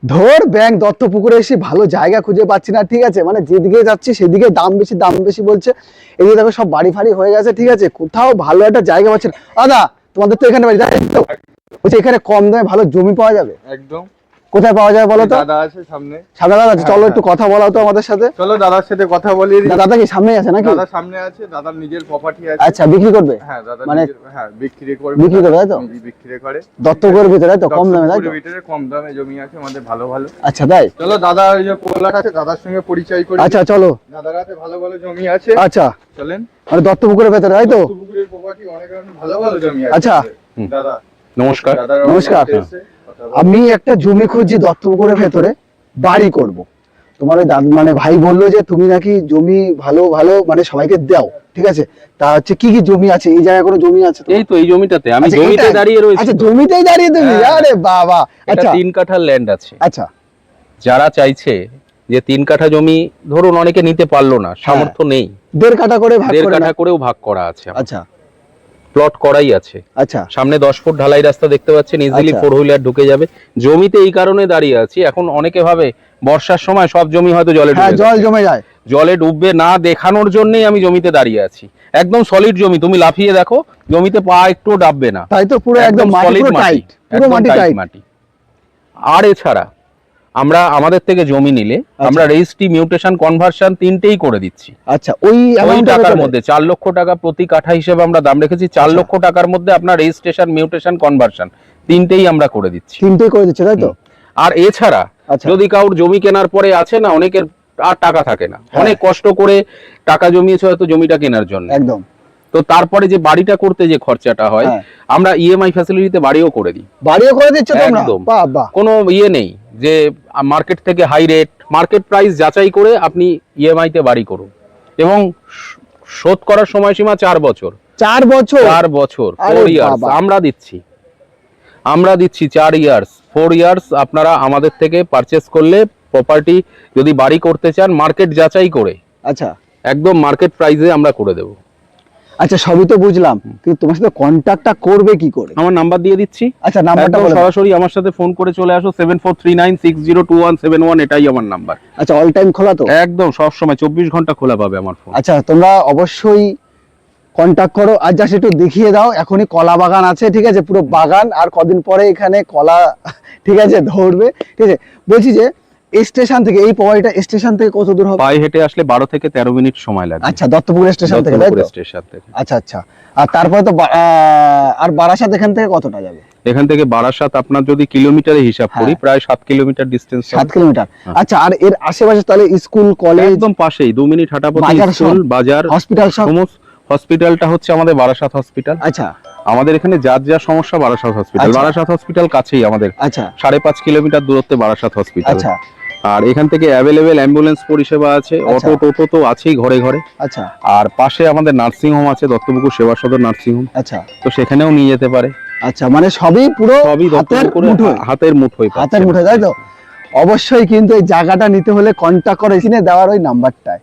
ধর ব্যাংক দত্তপুকুরে এসে ভালো জায়গা খুঁজে পাচ্ছি না, ঠিক আছে, মানে যেদিকে যাচ্ছি সেদিকে দাম বেশি বলছে। এদিকে দেখো সব বাড়ি ফাড়ি হয়ে গেছে, ঠিক আছে, কোথাও ভালো একটা জায়গা পাচ্ছি না। দাদা তোমাদের তো এখানে বাড়ি, তাই তো? বলছি এখানে কম দামে ভালো জমি পাওয়া যাবে? একদম। কোথায় পাওয়া যাবে বলো তো? দাদা আছে সামনে। সামনে দাদা আছে, চলো একটু কথা বলাও তো আমাদের সাথে। চলো দাদার সাথে কথা বলি। দাদা কি সামনেই আছে নাকি? দাদা সামনে আছে, দাদার নিজের প্রপার্টি আছে। আচ্ছা, বিক্রি করবে? হ্যাঁ দাদা মানে হ্যাঁ বিক্রি করবে। বিক্রি করবে তাই তো? বিক্রি করে দত্তপুকুরের ভিতরে, তাই তো? কম দামে, তাই তো? ভিতরে কম দামে জমি আছে আমাদের ভালো ভালো। আচ্ছা তাই? চলো দাদা ওই যে পোলাট আছে, দাদার সঙ্গে পরিচয় করি। আচ্ছা চলো। দাদার হাতে ভালো ভালো জমি আছে। আচ্ছা চলেন। মানে দত্তপুকুরের ভেতরে, তাই তো? দত্তপুকুরের প্রপার্টি অনেক ভালো ভালো জমি আছে। আচ্ছা দাদা নমস্কার। নমস্কার। আমি একটা জমি খুঁজছি দত্তপুকুরের ভেতরে, বাড়ি করব। তোমার ওই মানে ভাই বললো যে তুমি নাকি জমি ভালো ভালো মানে সবাইকে দাও, ঠিক আছে, তা হচ্ছে কি কি জমি আছে এই জায়গায়? কোনো জমি আছে? এই তো এই জমিটাতে আমি আচ্ছা, জমিতে এটাই? দাঁড়িয়ে রয়েছি। আচ্ছা জমিতেই দাঁড়িয়ে তুমি? হ্যাঁ। আরে বাবা। এটা আচ্ছা 3 কাঠা ল্যান্ড আছে। আচ্ছা যারা চাইছে যে 3 কাঠা জমি, ধরুন অনেকে নিতে পারলো না, সামর্থ্য নেই, 1.5 কাঠা করে ভাগ 1.5 করে কাঠা নাও। করেও ভাগ করা আছে। আচ্ছা প্লট করাই আছে। আচ্ছা সামনে 10 ফুট ঢালাই রাস্তা দেখতে পাচ্ছেন, ইজিলি আচ্ছা। 4 হুইলার ঢুকে যাবে। জমিতে এই কারণে দাঁড়িয়ে আছি, এখন অনেকে ভাবে বর্ষার সময় সব জমি হয়তো জলে হ্যাঁ, ডুবে জল যাচ্ছে। জমে যায়। জলে ডুববে না দেখানোর জন্যই আমি জমিতে দাঁড়িয়ে আছি। একদম সলিড জমি, তুমি লাফিয়ে দেখো, জমিতে পা একটু ডাববে না। তাই তো? পুরো একদম মাটি, solid পুরো টাইট, পুরো একদম মাটি tight টাইট। মাটি। আর এছাড়া আমরা আমাদের থেকে জমি নিলে আমরা রেজিস্ট্রি, মিউটেশন, কনভার্সন তিনটেই করে দিচ্ছি। আচ্ছা ওই ওই টাকার টাকার মধ্যে 4 লক্ষ টাকা প্রতি কাঠা হিসেবে আমরা দাম রেখেছি। 4 লক্ষ টাকার মধ্যে আপনার রেজিস্ট্রেশন, মিউটেশন, কনভার্সন তিনটেই আমরা করে দিচ্ছি। তিনটে করে দিচ্ছে, তাই তো? আর এছাড়া আচ্ছা। যদি কারোর জমি কেনার পরে আছে না, অনেকের আর টাকা থাকে না, অনেক কষ্ট করে টাকা জমিয়েছে হয়তো জমিটা কেনার জন্য, একদম। তো তারপরে যে বাড়িটা করতে যে খরচাটা হয়, আমরা ইএমআই ফ্যাসিলিটিতে বাড়িও করে দিই। বাড়িও করে দিচ্ছ তোমরা? একদম। বাহ বাহ। কোনো ইয়ে নেই যে মার্কেট থেকে হাই রেট, মার্কেট প্রাইস যাচাই করে আপনি ইএমআই তে বাড়ি করুন, এবং শোধ করার সময়সীমা 4 বছর। 4 বছর? 4 বছর, আরে 4 ইয়ার্স বাবা। আমরা দিচ্ছি 4 ইয়ার্স, 4 ইয়ার্স আপনারা আমাদের থেকে পারচেস করলে, প্রপার্টি যদি বাড়ি করতে চান মার্কেট যাচাই করে, আচ্ছা একদম মার্কেট প্রাইসে আমরা করে দেব। আচ্ছা সবই তো বুঝলাম, কিন্তু তোমার সাথে কন্ট্যাক্টটা করবে কি করে? আমার নাম্বার দিয়ে দিচ্ছি। আচ্ছা নাম্বারটা একদম বলে দাও। সরাসরি আমার সাথে ফোন করে চলে আসো, 7439602171, এটাই আমার নাম্বার। আচ্ছা অল টাইম খোলা তো? একদম সব সময় 24 ঘন্টা খোলা পাবে আমার ফোন। আচ্ছা তোমরা অবশ্যই কন্ট্যাক্ট করো। আর জাস্ট একটু দেখিয়ে দাও, এখনই কলা বাগান আছে, ঠিক আছে, পুরো বাগান, আর কদিন পরে এখানে কলা, ঠিক আছে, ধরবে, ঠিক আছে। বলছি যে এই স্টেশন থেকে, এই পয়েন্টটা স্টেশন থেকে কত দূর হবে? পায়ে হেঁটে আসলে 12 থেকে 13 মিনিট সময় লাগে। আচ্ছা দত্তপুর স্টেশন থেকে, তাই তো? স্টেশন থেকে। আচ্ছা আচ্ছা। আর তারপরে তো আর বারাসাত এখান থেকে কতটা যাবে? এখান থেকে বারাসাত আপনার যদি কিলোমিটারে হিসাব করি, প্রায় 7 কিলোমিটার ডিসটেন্স। 7 কিলোমিটার। আচ্ছা আর এর আশেপাশে তাহলে স্কুল, কলেজ? একদম পাশেই, 2 মিনিট হাঁটা পথে স্কুল, বাজার, হসপিটাল সব? হসপিটালটা হচ্ছে আমাদের বারাসাত হসপিটাল। আচ্ছা। আমাদের এখানে যা সমস্যা বারাসাত হসপিটাল। বারাসাত হসপিটাল কাছেই আমাদের। আচ্ছা। 5.5 কিলোমিটার দূরত্বে বারাসাত হসপিটাল। আচ্ছা। আর এখান থেকে অ্যাভেলেবেল অ্যাম্বুলেন্স পরিষেবা আছে, অটো টোটো তো আছেই ঘরে ঘরে। আচ্ছা। আর পাশে আমাদের নার্সিং হোম আছে, দত্তপুকুর সেবা সদর নার্সিং হোম। আচ্ছা। তো সেখানেও নিয়ে যেতে পারে। আচ্ছা মানে সবই পুরো হাতের মুঠোয়, তাই তো? অবশ্যই কিন্তু এই জায়গাটা নিতে হলে কন্ট্যাক্ট করে এখানে দেওয়ার ওই নাম্বারটায়।